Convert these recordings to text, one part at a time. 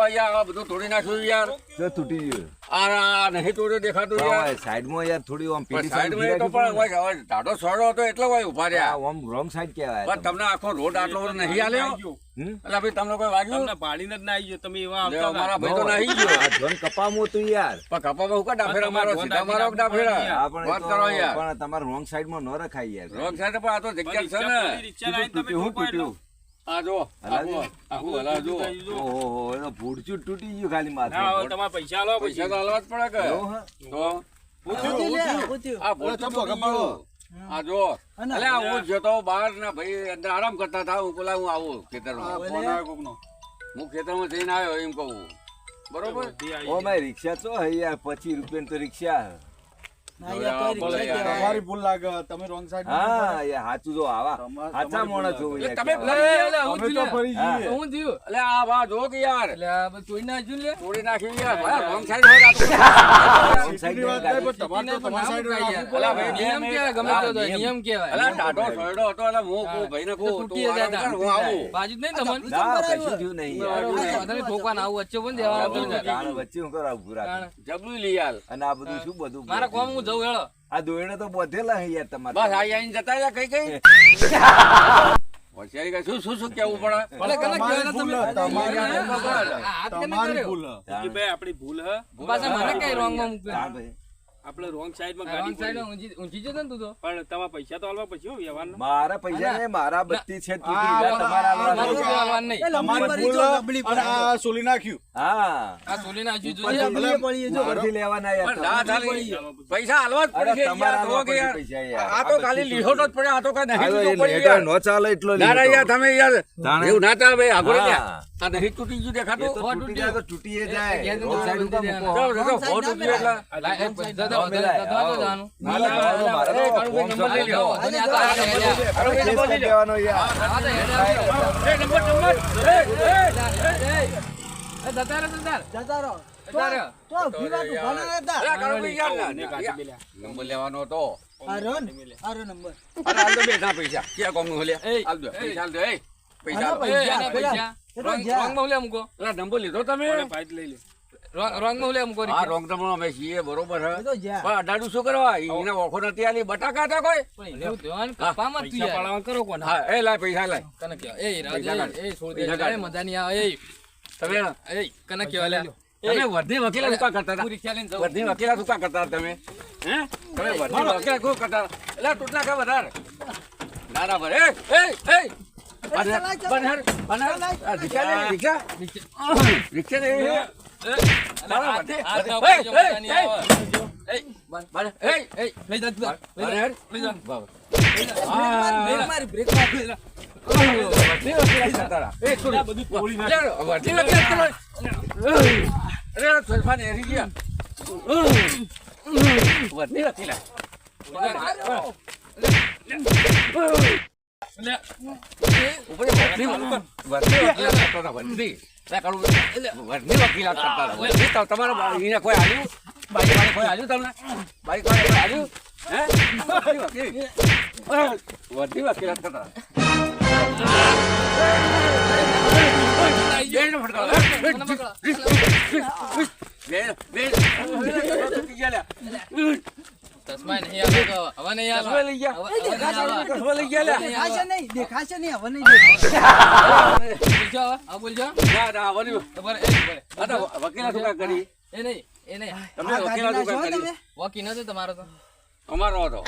બતાવો યાર આ બધું તોડી નાખ્યું યાર તો તૂટી ગયું આ નહીં તોડ્યું દેખાતું યાર સાઈડમાં યાર થોડી આમ પીડી સાઈડમાં તો પણ હોય ટાઢો સોડો હતો એટલે હોય ઉભા રહ્યા આમ રોંગ સાઈડ કહેવાય પણ તમને આખો રોડ આટલો બધો નહીં આલ્યો એટલે ભાઈ તમને કોઈ વાગ્યું તમને પાડીને જ ના આવી ગયો તમે એવા લે, આવતા અમારા ભાઈ તો નહીં ગયો આ ધોન કપામું હતું યાર પણ કપામાં હું કા ડાફેરા મારો સીધા મારો કે ડાફેરા વાત કરો યાર પણ તમારે રોંગ સાઈડમાં ન રખાય યાર રોંગ સાઈડ પર આ તો જગ્યા છે ને રિક્ષા લાઈન તમે તૂટ્યું, ઠોકો એટલે. આ જો આખું હલા જો ઓહો એનો ભૂડચું તૂટી ગયું ખાલી માથે ના હવે તમારે પૈસા આલો પૈસા તો હાલવા જ પડે કે એવું હે? તો આ ભોળચું તૂટી ગયું. આ જો અલે આ હું જતો બહાર ને ભાઈ અંદર આરામ કરતા હતા હું પેલા હું આવું ખેતરમાં હું ખેતરમાં જઈને આવ્યો એમ કહું બરોબર ઓ ભાઈ રિક્ષા તો હે યાર 25 રૂપિયાની તો રિક્ષા હે. તમારી ભૂલ લાગે તમે રોંગ સાઈડ હા યાર સાચું જો આવા સાચા માણસ જોવું યાર તમે અમે તો ફરી જઈએ અલે આ વા જો કે યાર તોડી નાખ્યું યાર ભાઈ રોંગ સાઈડ હોય આ તો. રોંગ સાઈડ વાત નહીં, પણ તમારે તો તમારી સાઈડ રાખવું પડે. અલા ભાઈ નિયમ કેવાય અલા ટાઢો સોયડો હતો એટલે હું કહું ભાઈને કહું તું આરામ કર, હું આવું ના કશું થયું નહીં યાર કારણ વચ્ચે હું કરાવ પૂરા જબલું લઈ યાર અને આ બધું શું બધું આ દોયણે તો બોધેલા હે યાર તમારે બસ આઈને જતા રહ્યા કઈ કઈ હોશિયારી કઈ શું કેવું પડે તમારી ભૂલ હે, તમારી ભૂલ હે. કે ભાઈ આપણી ભૂલ હે ભાઈ આપણે રોંગ સાઈડમાં ગાડી પડી. પણ તમારા પૈસા તો આલવા પછી વ્યવહાર મારા પૈસા ને મારા બત્તી છે તૂટી ગયા તમારા તમારી ભૂલ હે, અને આ સોલી નાખ્યું હા ઉપરથી લેવાના યાર પણ ના ચાલે. પૈસા હાલવા જ અરે પડશે તમારા યાર, તો કે યાર. પૈસા યાર આ તો ખાલી લીહોટો જ પડે આ તો કઈ નહીં હાલો, તૂટવું પડે એ યાર. નો ચાલે એટલો ના ના યાર તમે યાર તાણે. એવું ના ચાલે ભાઈ આગળ હા. ગયા આ નહીં તૂટી ગયું એ તો દેખાતું તૂટી જાય તો તૂટી જાય રોડ સાઈડ ઉપર મૂકો. જો, જો, જો, બહુ તૂટ્યું એટલે દેવાનો યાર એ નંબર નંબર લેવાનો હતો અરે હાલ દો બેઠા પૈસા ક્યાં કોમ નું હાલ દો પૈસા હાલ દો એ પૈસા હાલ દો. અલા, નંબર લીધો તમે હા રોંગ નંબર અમે છીએ બરોબર હે પણ અડાડું શું કરવા એને ઓળખો નથી આલી બટાકા હતા કોઈ હા એ લાય પૈસા લાય તમે તમે વર્ધી વકીલા શું કા કરતા હતા વર્ધી વકીલા શું કા કરતા હતા તમે હે તમે વર્ધી વકીલા શું કરતા એટલે તૂટલા કા વધારે ના ના ભરે એ બનહર રિક્ષા લે રિક્ષા રિક્ષા લે તમારા એને કોઈ આવ્યું બાઈક વાળે કોઈ આવ્યું તમને બાઈક વાળે કોઈ આવ્યું હે વર્ધી વકીલાત કરતા દેખાશે નહીં હવે નહીં વકીલા શું કરી તમે વકીલા શું કરી અમારો હતો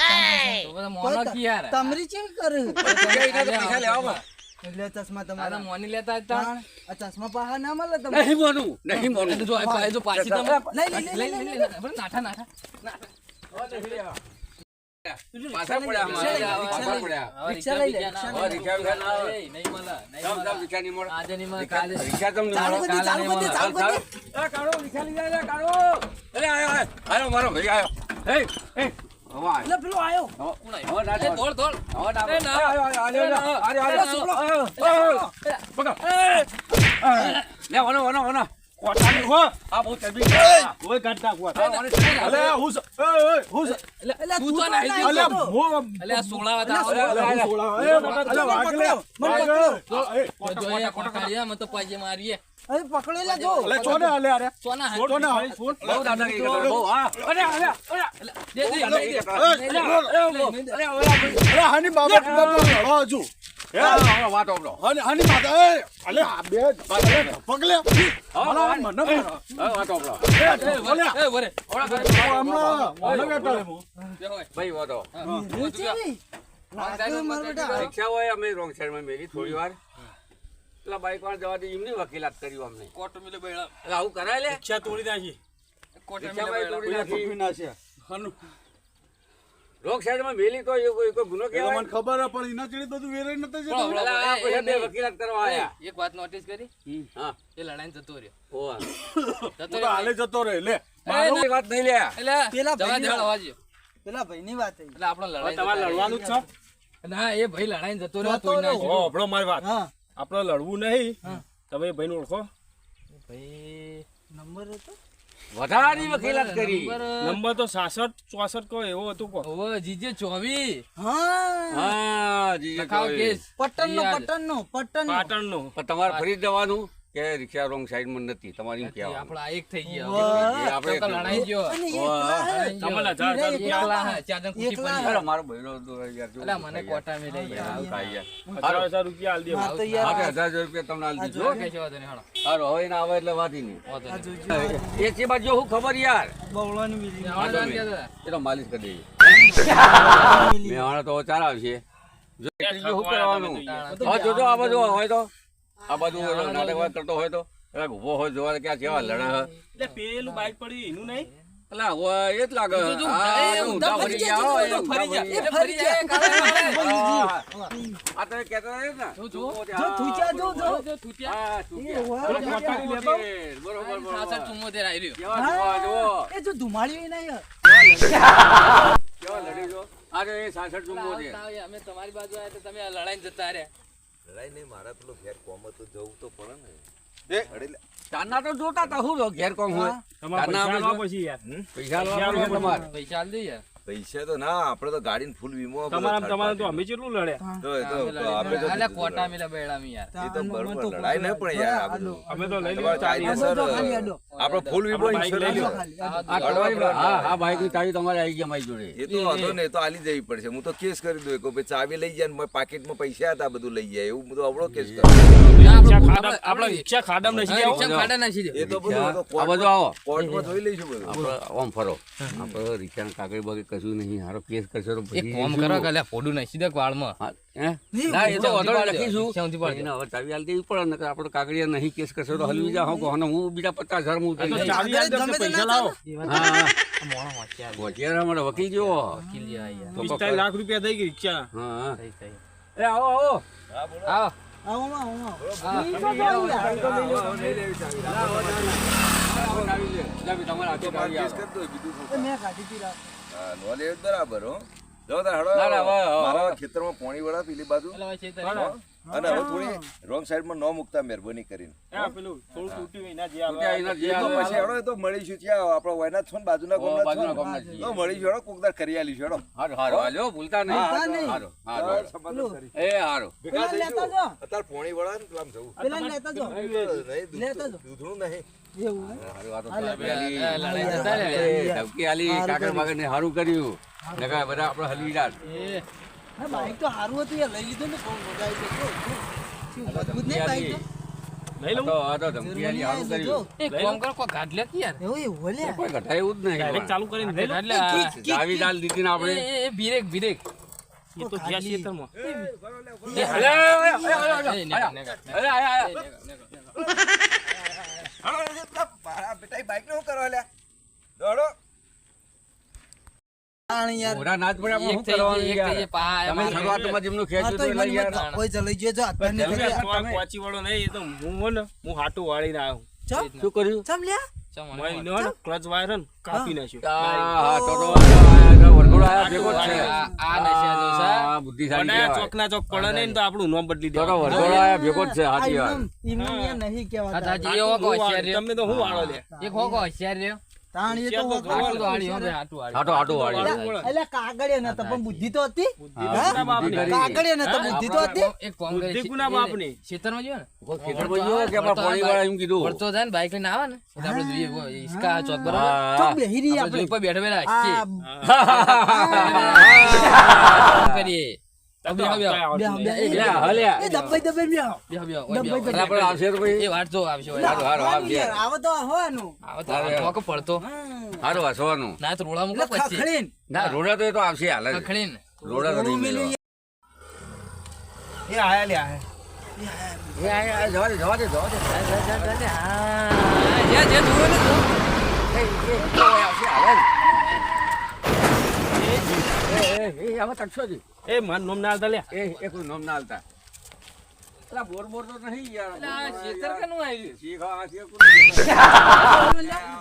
તમરી ચેક કરે પૈસા લેવા એટલે ચશ્મા તમારા મોની લેતા હતા આ ચશ્મા પાહા ના મળે તમને નહીં મોનું જો પાછી તમે લઈ નાઠા નાઠા પાછા પડ્યા પાછા પડ્યા રિક્ષા લઈ લે રિક્ષા વિક્ષા ના આવે. નહીં મળે રિક્ષા નહીં મળે આજે નહીં મળે કાલે રિક્ષા તમને ચાલુ મળે. કરી દે, ચાલુ કરી દે, ચાલુ કરી દે. એ કાળો રિક્ષા લઈ જાય કાળો એટલે આયો મારો ભાઈ આયો એ હવે આયો એટલે પેલો આયો હવે ના એ દોડ દોડ હવે ના એ ના. લે વનો કોટાની હો આ બહુ ચરબી ઓય કાઢતા કોટ આ અલે હું હું એટલે તું તો નહીં અલે તો મો એટલે આ સોળા હતા અલે સોળા એ મને પકડો. જો એ કોટાળિયા મત પાજે મારીએ અરે પકડી લે જો અલે છો ને અલે અરે સોના હા. છો ને હાઈ ફોન બહુ દાદાગીરી કરો, બહુ, હા. દે, દે, અરે હાની બાબત લડો હજુ હા, વાત સાંભળો. હાની માતા એ અલે આ બે પગલે હા, મને વાત સાંભળો. અલે એ વરે હમણાં મને બેઠા હું બે હોય. ભાઈ, વાતો. રિક્ષા હોય, અમે રોંગ સાઈડમાં મેલી થોડી વાર. પેલા બાઈક વાળા જવાથી એમની વકીલાત કર્યું અમને. કોટ મિલે બેડા એટલે આવું કરાય લે? રિક્ષા તોડી નાખી કોટ મિલે રિક્ષામાં બેડા તોડી નાખી. પકડી નાખ્યા રોંગ સાઈડમાં મેલી તો એ કોઈ ગુનો એ તો કહેવાય? મને ખબર હે પણ એના ચડી બધું વેરાઈ નતો જતો પણ પેલા આ કોઈ બે વકીલાત કરવા આયા. એક વાત નોટિસ કરી હા, એ લડાઈને જતો રહ્યો હોવા. જતો હું તો હાલે જતો રહે લે મારો વાત નહીં લે. એટલે પેલા જવા ભાઈની દે અવાજ પેલા ભાઈની વાત થઈ એટલે આપણો લડાઈ તમારે લડવાનું જ છે ના એ ભાઈ લડાઈને જતો રહ્યો જતો તોય રહ્યો. નાખ્યું. આપણો મારી વાત હા આપણે લડવું નહીં હા. તમે એ ભાઈને ઓળખો ભાઈ નંબર હતો વધારાની વકીલાત કરી. નંબર તો 66 64 કો એવો હતો કો ઓવે જીજે 24 હા હા, જીજે લખાવો કોઈ. કેસ પટનનો યાદ. પટનનો પટનનો પાટણનો પણ તમારે ફરી જવાનું કે રિક્ષા રોંગ સાઈડમાં નથી તમારે એમ કહેવાનું. આપણા એક થઈ ગયા વાહ. એ આપણે તો લડાઈ ગયો અને વાહ. એકલા હે. તમારે 1000 રૂપિયા એકલા હા, ચાર જણ ખુશી એકલા. પડી. અરે મારો ભઈલો તો યાર જો અલા મને કોટા મે લઈ ગયા આવું ખાઈ યાર. 1000 રૂપિયા આલ દે હા તો હા, યાર તે 1000 રૂપિયા તમને આલી આ દીધો. કે છે વાંધો નહીં, હાલો. હારો, હવે એને આવે એટલે વાતી નહીં. વાંધો આ નહીં. જોજો એ છે બાજુ હું ખબર યાર. બવળાની મિલી આવડે જાણ કહેતા હતા. એ તો માલિશ કરી દેવી. મેહાણા તો ચાર આવશે. જો એટલું શું કરવાનું? હવે જોજો આ બાજુ હોય તો આ બાજુ નાટક વાત કરતો હોય તો પેલા ઊભો હોય જોવા કે આ કેવા લડે હે. એટલે પેલું બાઈક પડ્યું એનું નહીં અલા હવે એ જ લાગે. જો, આ એ તો ઊંધા ઊંધા ફરી ફરી ગયા, ગયા, જો, ઊંધા ફરી ગયા. ફરી એ ફરી જાય, કાળા હા. આ તો એ કહેતા હતા ને. જો, જો. જો થૂચા જો જો જો થૂટ્યા. હા, એ ચૂક્યા. વાહ, બરોબર, ચૂક્યા. બરોબર, બરોબર. 66 74 આવી રહ્યો. કેવા જોવા જુઓ. એ જો ધુમાડ્યું નહીં યાર કેવા લડી જો. આ તો એ 66 ચુમ્મો છે. તાવ, અમે તમારી બાજુ આવ્યા તો તમે આ લડાઈને જતા રહ્યા. લડાઈ નહીં મારા પેલો ઘેર કોમ તો જવું તો પડે ને ચાંદના તો જોતા તા હું ઘેર કોમ હોય. તમારે ચાંદના પૈસા આપણે આલવા પછી યાર પૈસા લાવવા પડે તમારે. પૈસા આલ દે યાર. પૈસા તો ના આપણે તો ગાડીને ફૂલ વીમો તમારે તો અમે કેટલું લડ્યા તો એ તો આપણે તો અલા કોટા મિલે બેડામી યાર. એ તો બરોબર લડાઈ ન પણ યાર આ બધું અમે તો લઈ તમારે લીધું કાયદેસર આડો ખાલી આડો. આપણો ફૂલ વીમો આપણો બાઈક લઈ ઇન્સ્યોરન્સ લ્યો. આ આ તમારી હા હા બાઈકની ચાવી તમારે આવી ગઈ અમારી જોડે. એ તો હતો ને એ તો આલી જવી પડશે હું તો કેસ કરી દઉં કે ભાઈ ચાવી લઈ જાય ને પાકેટમાં પૈસા હતા બધું લઈ જાય એવું બધું અવળો કેસ કરે આપણે રિક્ષા ખાડામાં નથી રિક્ષા ખાડા નાખી દે. એ તો બધું આ બધું આવો. કોર્ટમાં જોઈ લઈશું બધું આપણે આમ ફરો. આપણે રિક્ષાના કાગળ બાગળ કશું નહીં. હારો કેસ કરશો તો એક પછી કોમ કરો કે અલ્યા ફોડું નાખી દે વાળમાં. હા, હે? ના, એ તો ઊંધી વધારે પાડી દે. લખીશું. ઊંધી પાડી દે. એને હવે ચાવી આલી દેવી પડે ને આપણે કાગળિયા નહીં કેસ કરશો તો હલવી જા હું હું બીજા 50,000 હું તો ઉતરી ચાવી આલ દે ગમે તે પૈસા ના લાવો હા હા. મોણો હોશિયાર. પહોંચ્યા અમારા વકીલ જેવો. વકીલ જેવા યાર. તો 45 લાખ રૂપિયા થઈ ગઈ રિક્ષા હા હા. સહી, સહી. એ આવો આવો. આવો. આવો આવો હા. ઈ તો જાવ યાર. ચાવી તમારા હાથે ચાવી કેસ આલો. કરી દો બીજું શું એ મેં કાઢી હતી રાત. હા નોલેજ બરાબર હો જો તાર હળો ના, ના, હવે, હવે. મારા ખેતરમાં પાણી વળા પેલી બાજુ એટલે હવે છેતરી. અને હવે થોડી રોંગ સાઈડમાં ન મૂકતા મહેરબાની કરીને હા પેલું થોડું તૂટ્યું એના જે તૂટ્યા એના જે એ તો આવે. પછી હેડો એ તો મળીશું ત્યાં આપણો વયનાથ છો ને બાજુના ગામના બાજુના છો ગામના ને. છીએ. તો મળીશું હેડો કોકદાર કરી આલીશું હેડો હારું હારું હાલો ભૂલતા ભૂલતા નહીં. નહીં. હારું હારું સમાધાન કરી. એ હારું. ભેગા પેલા લેતા થઈશું. જો. અત્યારે પાણી વળા ને પેલા જવું પેલા લેતા જો. નહીં લેતા જો. દૂધનું નહીં એવું હે? હારું, આ તો હાલે, ચાવી આલી. લડાઈ જતા એ, રહ્યા. ધમકી આલી કાગળ બાગળ ને હારું કર્યું. નકર બધા આપણે હલવી જાત. એ હા, બાઈક તો સારું હતું યાર લઈ લીધું ને બહુ મગાવી દે જો. શું મજબૂત નહીં બાઈક તો? લઈ લઉં આ તો ધમકી આલી હારું જરૂરી કર્યું. જો. એ કોમ કરો કોઈ ગાઢ લે કે યાર. એવું લ્યા. કોઈ ઘટાય એવું જ નહીં. ડાયરેક્ટ ચાલુ કરીને લઈ લઉં ગાઢ લે આ. ચાવી ડાલ દીધી ને આપણે. એ ભીરેક ભીરેક. એ તો ગયા ખેતરમાં એ અલે, અલે, અલે, અલે, અલે, એ નેગા, નેગા. અલે, અલે, અલે. મારા બેટા બાઈક નું કરવા લ્યા દોડો આણ યાર. મોઢા નાચ પડે આપણે એક શું કરવાનું થઈ યાર? ગઈ પા તમે શરૂઆતમાં જેમનું હા ખેંચ્યું તો હતું એટલે ઈવન યાર. મત કોઈ જલાઈ ગયો જો હાથમાં તમે નીકળી ગયા. તો આ પહોંચી વાળો નહીં એ તો હું હો ને હું હાટું વાળીને આવ્યો ચમ શું કર્યું? ચમ લ્યા. ચમ હું એનો ક્લચ વાયર ને કાપી નાખ્યો હા, તો વરઘોડો આયા ભેગો જ છે. આ નશા જો સા. આ બુદ્ધિશાળી બનાયા કહેવાય. ચોક ના ચોક પડે નહીં ને તો આપણું નામ બદલી તો દેવાનું વરઘોડો આયા ભેગો જ છે, આ સાચી વાત. ઈમમ યાર નહીં આ કહેવાતા. તાજી એવો કો હોશિયાર રહ્યો. તમે તો હું વાળો લે એક હોકો હોશિયાર રહ્યો. તાણ એ તો આટલું તો હાળી હો ભાઈ, આટલું હાળી. હાટો વાળી એટલે કાગળિયા નતા પણ બુદ્ધિ તો હતી કોના બાપની? કાગળિયા નતા બુદ્ધિ તો હતી એક કોમ કરે, બુદ્ધિ કોના બાપની? ખેતરમાં ગયો ને ખેતરમાં ગયો કે આપણા પાણીવાળા એમ કીધું વળતો જાય ને બાઈક લઈને આવે ને એટલે આપણે જોઈએ ઓ, ઈસકા ચોક બરાબર તો હા બેહી રહી આપણે આપણે જોઈ પર બેઠા બેઠા આ કામ કરીએ તો બેહો, બેહો. આવતા આવડતું નહીં. લે હલ્યા એ દબાઈ દબાઈ બેહો બેહો, બેહો, ઓય ડબ્બે બેહો. ડબ્બે. આપણે આવશે તો ભાઈ એ વાત તો આવશે ઓય. હારું, હારું, આવજે. યાર, આવો તો હોવાનું આવે તો ચોક પડતો હારું હસવાનું ના તો રોડા મૂકો એટલે પછી ખખડીને ના રોડા તો એ તો આવશે હાલ જ. ખખડીને રોડા તો નહીં મેળવા. એ આયા લે આયા એ આ જવા દે જવા દે જવા દે હા, જે જોવે ને જો. એ તો આવશે હાલ જ. એ આમાં તકશો જી એ મારું નામ ના આવતા લે. એ કોઈ નામ ના હાલતા પેલા બોર બોર તો નહીં યાર એટલે આ ખેતર કેનું આવ્યું? શીખો આ શીખો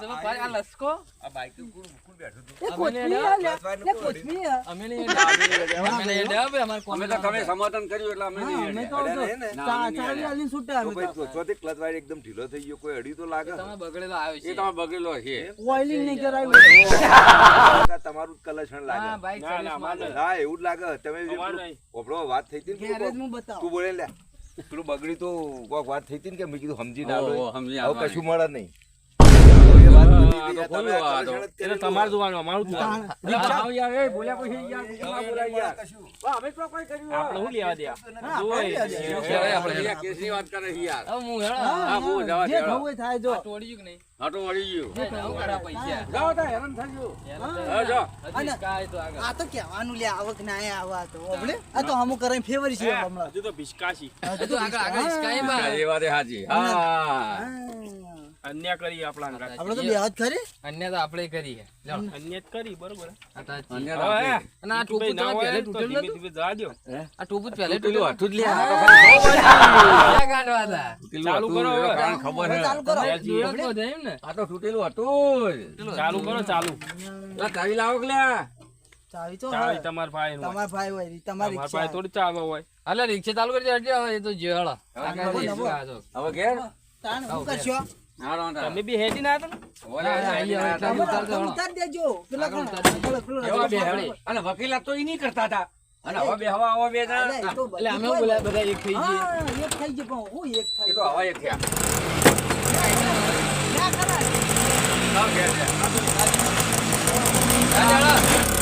તમે ભાઈ આ લસકો આ બાઈક તો કોણ બેઠું હતું? એ કોથમી આ લે લે કોથમી આ. અમે નહીં અમે નહીં ડબ અમાર કોમ અમે તો તમે સમાધાન કર્યું એટલે અમે હા, નહીં અમે હેડ્યા. તો અડ્યા નહીં ને? ચાવી આલીને છૂટા તો અમે ભાઈ તો. ચોથી ક્લચ વાળી એકદમ ઢીલો થઈ ગયો, કોઈ અડી તો લાગે. તમે બગડેલો આવ્યો એ છે તમારે બગડેલો છે ઓઇલિંગ નહીં કરાવ્યું તમારું જ કલક્ષણ હા લાગે. બાઈક ના, ના, મારે નહીં. હા એવું જ લાગે. તમે જે અમારે પેલું નહીં. ઓપડો વાત થઈ હતી ને પેલું ગેરેજ માં બતાવો તું બોલે લે પેલું બગડી તો કોક વાત થઈ હતી ને કે મેં કીધું સમજી ના લો ઓહો, સમજી હવે આવવાની. કશું મળે નહીં. એ વાત બધી આ તો હતી, ખોલું તમે આ તો. કલક્ષણ જ એટલે કરેલું. તમારે જોવાનું, અમારું જોવાનું. અલા, આવ યાર એ બોલ્યા પછી યાર કેટલા બોલાય યાર કશું. વાહ, અમે તો કોઈ કર્યું આપણે શું લેવા દે? હા, જોવે. આપણે આપણે યાર કેસની વાત કરે છે યાર હવે હું હેડો હા, બહુ જવા જે દે થવું હોય થાય જો તોડી ગયું કે નહીં હાટો વળી ગયું હું કરા પૈસા જાઓ તા હેરાન થઈ ગયું હા જાઓ હજી કાંઈ તો આગળ આ તો કહેવાનું લે આવક ના આવા તો આપણે આ તો હમું કરીને ફેવર છે હમણાં હજુ તો ભીસકાશી. હજુ આગળ સ્કાયમાં એ વાત એ સાચી હા અન્યાય કરી આપણા અંગાત. આપણે તો બે હાથ ખરી અન્ય તો આપણે કરીએ લ્યો. અન્યાય જ કરી, બરોબર. આ તો છે. અન્ય હવે, અને આ ટોપું ભાઈ ના તમે હોય પહેલે તો તૂટેલું ધીમે નતું? ધીમે જવા દ્યો. આ ટોપું જ પહેલે પેલું તૂટેલું? હતું જ લે આ તો ખાલી ક્યાં ગાંડવા હતા? પેલું ચાલુ હતું, કરો એનો હવે. કારણ ખબર હે ચાલુ કરો તમે જોયું જ નહોતું એમ ને? આ તો તૂટેલું હતું જ. ચાલુ કરો, ચાલુ. લા, ચાવી લાવો કે લ્યા ચાવી તો ચાવી હા. તમારા ભાઈ નું હોય. તમારા ભાઈ હોય તમારી તમારા ભાઈ થોડી ચાવે હોય. અલે રિક્ષા ચાલુ કરી દે એટલે હવે એ તો જે હળો. આ કાંઈ નવો, નહીં, આ જો. હવે ઘેર તાણ શું કરશો હા રોંધા. તમે બી હેડી ના હતા ને? ઓલા આઈ આયા આવે હતા. એટલે ઉતાર દો, હળો. ઉતાર દેજો પેલા આગળ કોણ? ઉતાર દેજો. પેલો- એવા બે આપણે. હવે. અને વકીલાત તો ઈ નહીં કરતા હતા અને હવે બે હવા આવા બે જણા અલે, એ તો એટલે અમે બધું બોલ્યા હોય. બધા એક થઈ જઈએ. હા, એક થઈ ગયું પણ હું એક એ થઈ તો હવા એક થયા ના કરાય. હા, ઘેર, ઘેર. ચાલ, ચાલ.